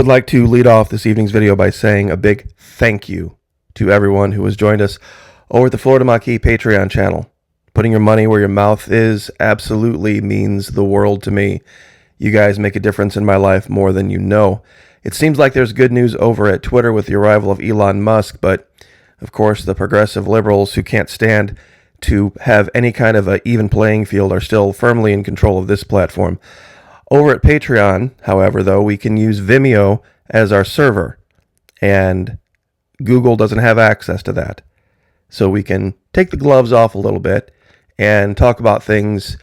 Would like to lead off this evening's video by saying a big thank you to everyone who has joined us over at the Florida Maquis Patreon channel. Putting your money where your mouth is absolutely means the world to me. You guys make a difference in my life more than you know. It seems like there's good news over at Twitter with the arrival of Elon Musk, but of course the progressive liberals who can't stand to have any kind of an even playing field are still firmly in control of this platform. Over at Patreon, however, though, we can use Vimeo as our server, and Google doesn't have access to that. So we can take the gloves off a little bit and talk about things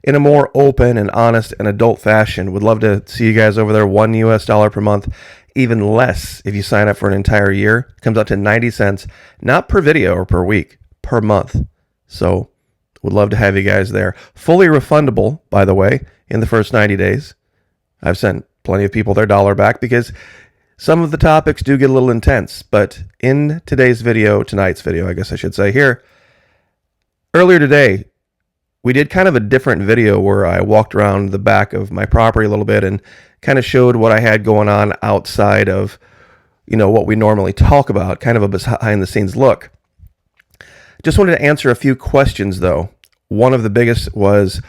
in a more open and honest and adult fashion. Would love to see you guys over there. $1 per month, even less if you sign up for an entire year. It comes out to 90 cents, not per video or per week, per month. So would love to have you guys there. Fully refundable, by the way, in the first 90 days. I've sent plenty of people their dollar back because some of the topics do get a little intense. But in tonight's video, I guess I should say here, earlier today, we did kind of a different video where I walked around the back of my property a little bit and kind of showed what I had going on outside of, what we normally talk about, kind of a behind the scenes look. Just wanted to answer a few questions though. One of the biggest was,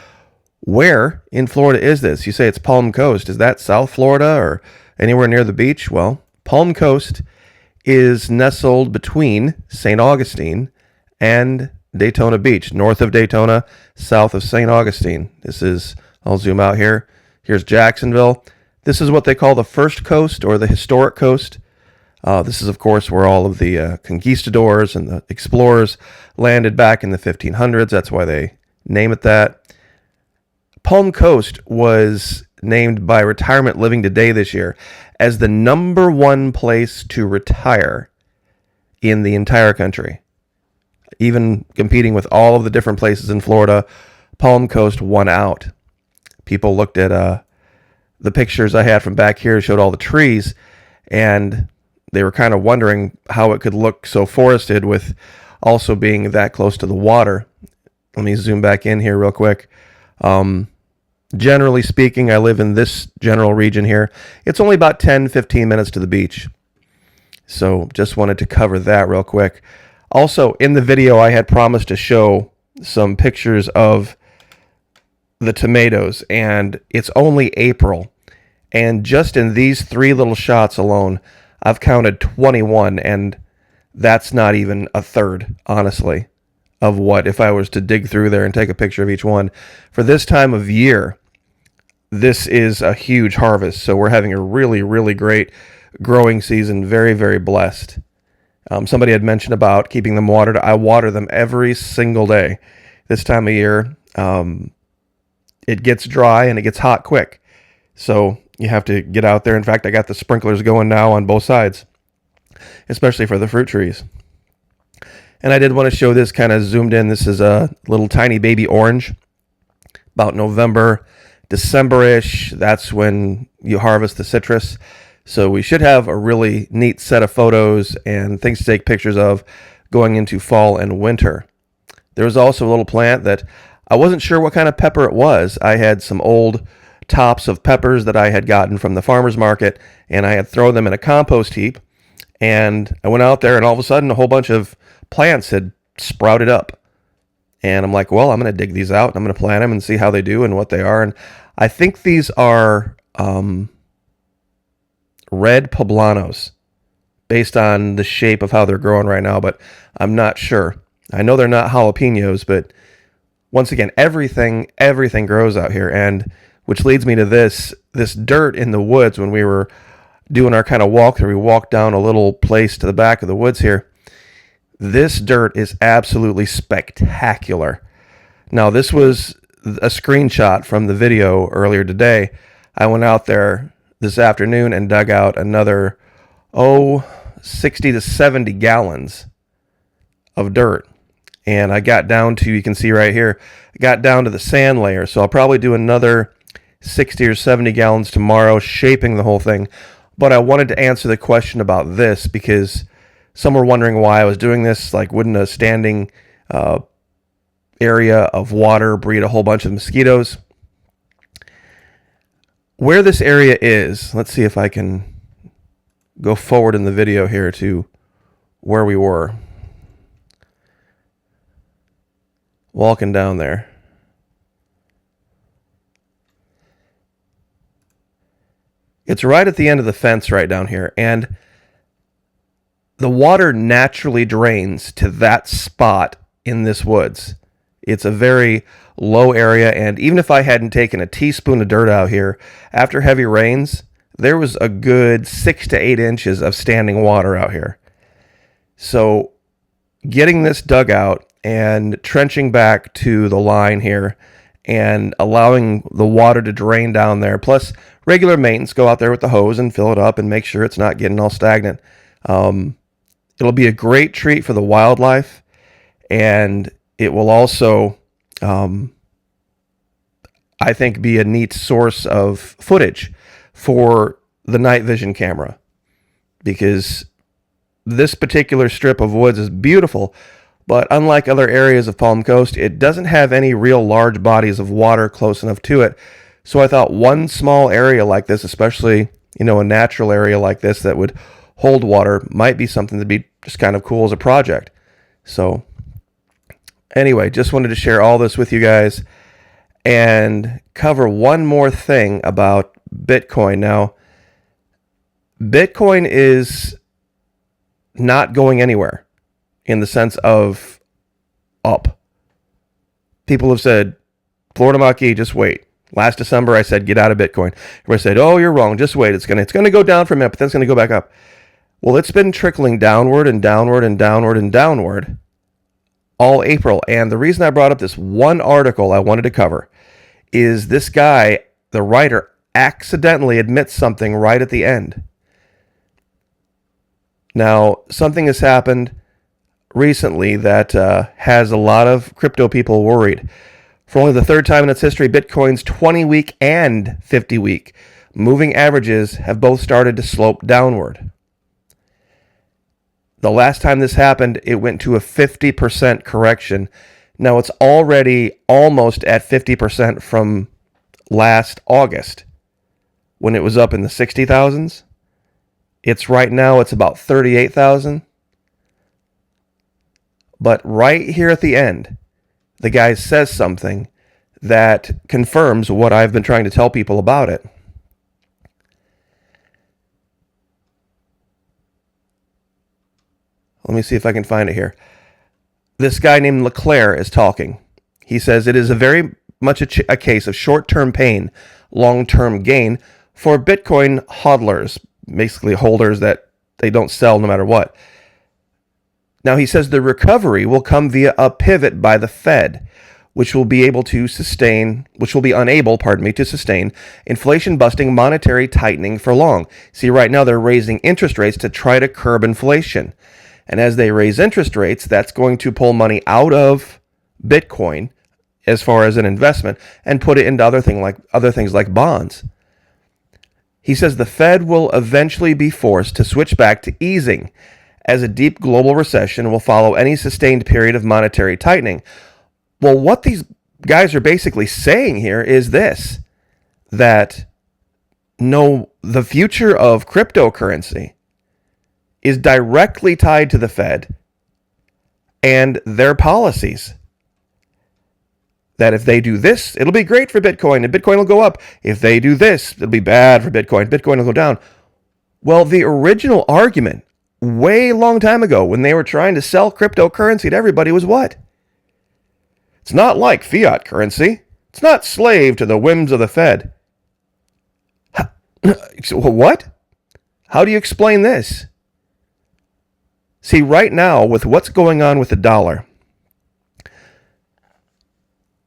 where in Florida is this? You say it's Palm Coast. Is that South Florida or anywhere near the beach? Well, Palm Coast is nestled between St. Augustine and Daytona Beach, north of Daytona, south of St. Augustine. I'll zoom out here. Here's Jacksonville. This is what they call the First Coast or the Historic Coast. This is, of course, where all of the conquistadors and the explorers landed back in the 1500s. That's why they name it that. Palm Coast was named by Retirement Living Today this year as the #1 place to retire in the entire country. Even competing with all of the different places in Florida, Palm Coast won out. People looked at the pictures I had from back here, showed all the trees, and they were kind of wondering how it could look so forested with also being that close to the water. Let me zoom back in here real quick. Generally speaking, I live in this general region here. It's only about 10-15 minutes to the beach. So just wanted to cover that real quick. Also, in the video, I had promised to show some pictures of the tomatoes, and it's only April. And just in these 3 little shots alone, I've counted 21, and that's not even a third, honestly, of what if I was to dig through there and take a picture of each one. For this time of year, this is a huge harvest, so we're having a really, really great growing season. Very, very blessed. Somebody had mentioned about keeping them watered. I water them every single day. This time of year, it gets dry and it gets hot quick. So you have to get out there. In fact, I got the sprinklers going now on both sides, especially for the fruit trees. And I did want to show this kind of zoomed in. This is a little tiny baby orange. About November, December-ish, that's when you harvest the citrus. So we should have a really neat set of photos and things to take pictures of going into fall and winter. There was also a little plant that I wasn't sure what kind of pepper it was. I had some old tops of peppers that I had gotten from the farmer's market, and I had thrown them in a compost heap. And I went out there, and all of a sudden, a whole bunch of plants had sprouted up. And I'm like, well, I'm going to dig these out, and I'm going to plant them and see how they do and what they are. And I think these are red poblanos based on the shape of how they're growing right now, but I'm not sure. I know they're not jalapenos, but once again, everything grows out here. And which leads me to this dirt in the woods. When we were doing our kind of walkthrough, we walked down a little place to the back of the woods here. This dirt is absolutely spectacular. Now, this was a screenshot from the video earlier today. I went out there this afternoon and dug out another, 60 to 70 gallons of dirt. And I got down to, you can see right here, I got down to the sand layer. So I'll probably do another 60 or 70 gallons tomorrow, shaping the whole thing. But I wanted to answer the question about this because some were wondering why I was doing this. Like, wouldn't a standing area of water breed a whole bunch of mosquitoes? Where this area is, let's see if I can go forward in the video here to where we were. Walking down there. It's right at the end of the fence right down here, and the water naturally drains to that spot in this woods. It's a very low area, and even if I hadn't taken a teaspoon of dirt out here, after heavy rains, there was a good 6 to 8 inches of standing water out here. So getting this dug out and trenching back to the line here and allowing the water to drain down there, plus regular maintenance, go out there with the hose and fill it up and make sure it's not getting all stagnant. It'll be a great treat for the wildlife, and it will also, I think, be a neat source of footage for the night vision camera, because this particular strip of woods is beautiful, but unlike other areas of Palm Coast, it doesn't have any real large bodies of water close enough to it. So I thought one small area like this, especially, a natural area like this that would hold water, might be something to be just kind of cool as a project. So anyway, just wanted to share all this with you guys and cover one more thing about Bitcoin. Now, Bitcoin is not going anywhere in the sense of up. People have said, Florida Maquis, just wait. Last December, I said, get out of Bitcoin. Everybody said, oh, you're wrong. Just wait. It's gonna go down for a minute, but then it's going to go back up. Well, it's been trickling downward and downward and downward and downward all April. And the reason I brought up this one article I wanted to cover is this guy, the writer, accidentally admits something right at the end. Now, something has happened recently that has a lot of crypto people worried. For only the third time in its history, Bitcoin's 20-week and 50-week moving averages have both started to slope downward. The last time this happened, it went to a 50% correction. Now it's already almost at 50% from last August, when it was up in the 60,000s. It's right now, it's about 38,000. But right here at the end, the guy says something that confirms what I've been trying to tell people about it. Let me see if I can find it here. This guy named LeClaire is talking. He says it is a very much a case of short-term pain, long-term gain for Bitcoin hodlers, basically holders that they don't sell no matter what. Now, he says the recovery will come via a pivot by the Fed, which will be unable, to sustain inflation-busting monetary tightening for long. See, right now they're raising interest rates to try to curb inflation. And as they raise interest rates, that's going to pull money out of Bitcoin as far as an investment and put it into other things like bonds. He says the Fed will eventually be forced to switch back to easing, as a deep global recession will follow any sustained period of monetary tightening. Well, what these guys are basically saying here is this, that the future of cryptocurrency is directly tied to the Fed and their policies. That if they do this, it'll be great for Bitcoin, and Bitcoin will go up. If they do this, it'll be bad for Bitcoin. Bitcoin will go down. Well, the original argument way long time ago when they were trying to sell cryptocurrency to everybody was what? It's not like fiat currency. It's not slave to the whims of the Fed. What? How do you explain this? See, right now, with what's going on with the dollar,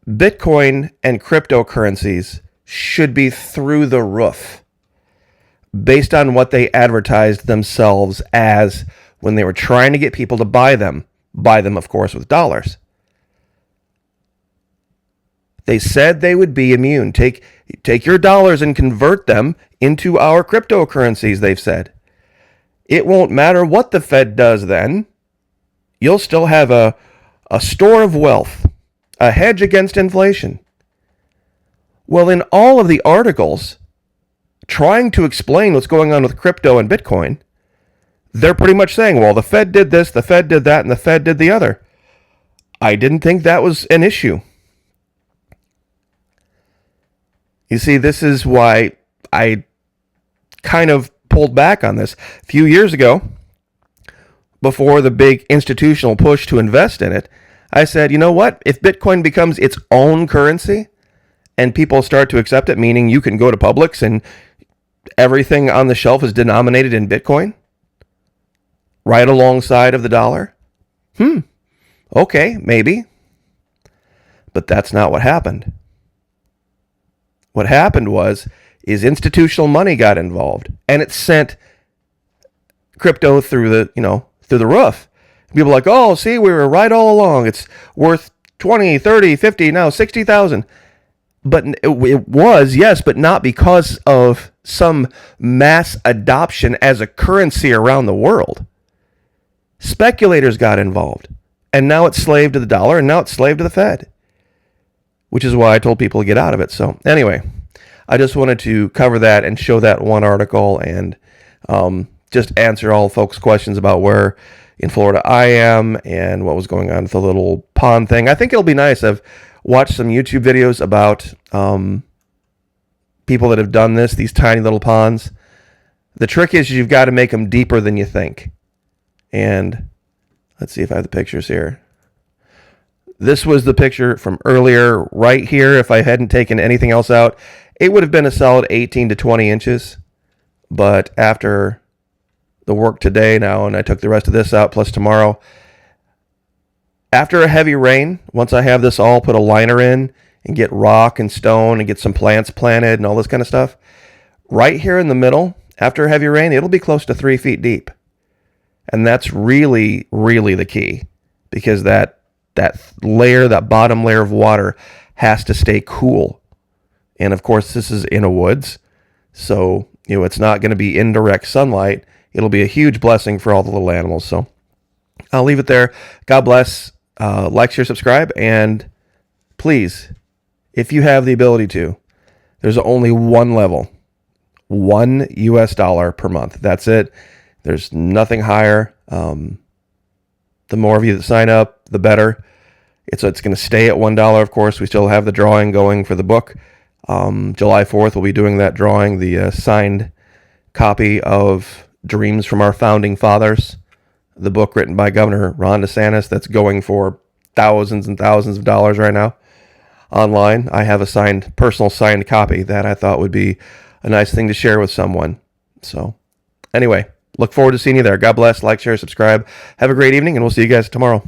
Bitcoin and cryptocurrencies should be through the roof based on what they advertised themselves as when they were trying to get people to buy them, of course, with dollars. They said they would be immune. Take your dollars and convert them into our cryptocurrencies, they've said. It won't matter what the Fed does then. You'll still have a store of wealth, a hedge against inflation. Well, in all of the articles trying to explain what's going on with crypto and Bitcoin, they're pretty much saying, well, the Fed did this, the Fed did that, and the Fed did the other. I didn't think that was an issue. You see, this is why I kind of pulled back on this. A few years ago, before the big institutional push to invest in it, I said, you know what? If Bitcoin becomes its own currency and people start to accept it, meaning you can go to Publix and everything on the shelf is denominated in Bitcoin, right alongside of the dollar, okay, maybe. But that's not what happened. What happened is institutional money got involved, and it sent crypto through the roof. People are like, oh, see, we were right all along. It's worth 20, 30, 50, now 60,000. But it was, yes, but not because of some mass adoption as a currency around the world. Speculators got involved, and now it's slave to the dollar, and now it's slave to the Fed, which is why I told people to get out of it. So anyway, I just wanted to cover that and show that one article and just answer all folks' questions about where in Florida I am and what was going on with the little pond thing. I think it'll be nice. I've watched some YouTube videos about people that have done this, these tiny little ponds. The trick is you've got to make them deeper than you think. And let's see if I have the pictures here. This was the picture from earlier right here. If I hadn't taken anything else out, it would have been a solid 18 to 20 inches. But after the work today now, and I took the rest of this out plus tomorrow, after a heavy rain, once I have this all put a liner in and get rock and stone and get some plants planted and all this kind of stuff, right here in the middle, after a heavy rain, it'll be close to 3 feet deep. And that's really, really the key, because that layer, that bottom layer of water has to stay cool. And of course, this is in a woods, so it's not going to be indirect sunlight. It'll be a huge blessing for all the little animals. So I'll leave it there. God bless. Like, share, subscribe, and please, if you have the ability to, there's only one level, $1 US per month. That's it. There's nothing higher. The more of you that sign up, the better. It's going to stay at $1. Of course, we still have the drawing going for the book. July 4th, we'll be doing that drawing, the signed copy of Dreams from Our Founding Fathers, the book written by Governor Ron DeSantis that's going for thousands and thousands of dollars right now online. I have a personal signed copy that I thought would be a nice thing to share with someone. So anyway, look forward to seeing you there. God bless. Like, share, subscribe. Have a great evening, and we'll see you guys tomorrow.